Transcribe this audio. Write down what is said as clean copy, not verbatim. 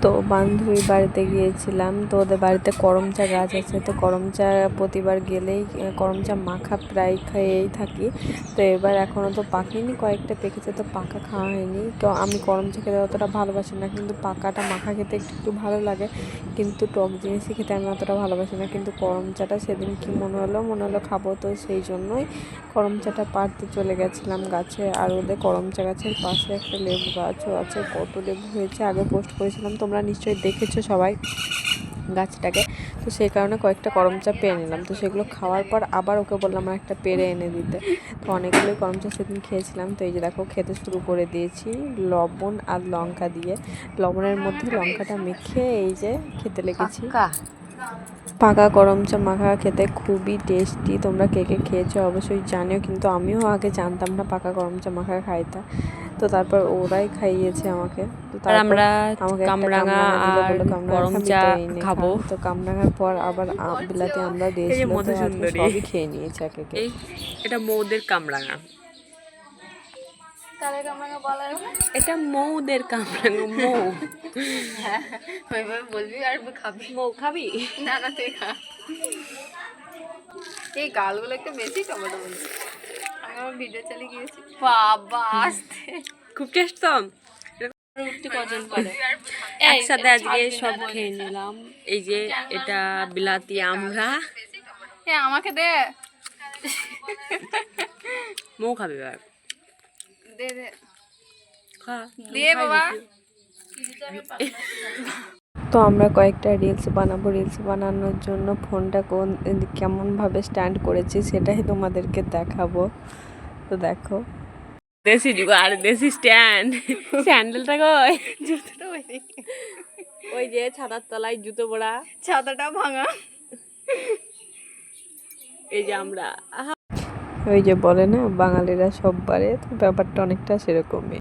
তো বান্ধবীর বাড়িতে গিয়েছিলাম, তো ওদের বাড়িতে করমচা গাছ আছে। তো করমচা প্রতিবার গেলেই করমচা মাখা প্রায় খেয়েই থাকি। তো এবার এখনও তো পাকেনি, কয়েকটা পেকেছে, তো পাকা খাওয়া হয়নি। তো আমি করমচা খেতে অতটা ভালোবাসি না, কিন্তু পাকাটা মাখা খেতে একটু একটু ভালো লাগে, কিন্তু টক জিনিসই খেতে আমি অতটা ভালোবাসি না। কিন্তু করমচাটা সেদিন কি মনে হলো খাবো, তো সেই জন্যই করমচাটা পাড়তে চলে গেছিলাম গাছে। আর ওদের করমচা গাছের পাশে একটা লেবু গাছও আছে, কত লেবু হয়েছে আগে পোস্ট করেছিলাম, তোমরা নিশ্চয়ই দেখেছো সবাই গাছটাকে। তো সেই কারণে কয়েকটা করমচা পেরে নিলাম। তো সেগুলো খাওয়ার পর আবার ওকে বললাম আমার একটা পেরে এনে দিতে। তো অনেকগুলোই করমচা সেদিন খেয়েছিলাম। তো এই যে দেখো খেতে শুরু করে দিয়েছি লবণ আর লঙ্কা দিয়ে, লবণের মধ্যে লঙ্কাটা মেখে এই যে খেতে লেগেছি। পাকা করমচা মাখা খেতে খুবই টেস্টি। তোমরা কে কে খেয়েছো অবশ্যই জানিও, কিন্তু আমিও আগে জানতাম না পাকা করমচা মাখা খাইতা। তো তারপর ওরাই খাইয়েছে আমাকে। তো তারপর আমরা আমাকে একটা কামরাঙা দিল, আর বললো কামরাঙা খাবি, করমচা তো এই নে খা। খাবো। তো কামরাঙার পর আবার বিলাতি আমরা এই যে দিয়েছিল, তো আজকে মধুসুন্দরী, সবই খেয়ে নিয়েছে একে একে। এই এটা মৌদের কামরাঙা, এটা মৌদের কামরাঙা। মৌ বলবি আর খাবি? মৌ খাবি? না না, তুই খা। এই গালগুলো একটু বেশি টমেটো বলছি। আমি আমার ভিডিও চালিয়ে গিয়েছি, বাবা আসতে খুব টেস্ট তো। রুটি কজন পারে? একসাথে আজকে সব খেয়ে নিলাম। এই যে এটা বিলাতি আমরা। হ্যাঁ আমাকে দে মৌ খাবি? এবার দে দে খা, দে বাবা। তো আমরা কয়েকটা রিলস বানাবো, রিলস বানানোর জন্য ফোনটা কেমনভাবে স্ট্যান্ড করেছি সেটাই তোমাদেরকে দেখাবো। তো দেখো দেশি জুগাড়, দেশি স্ট্যান্ড। স্যান্ডেলটা কই? জুতোটা ওই দিকে, ওই যে ছাতার তলায় জুতো পড়া। ছাতাটা ভাঙা। এই যে আমরা ওই যে বলে না বাঙালিরা সব বারে, তো ব্যাপারটা অনেকটা সেরকমই।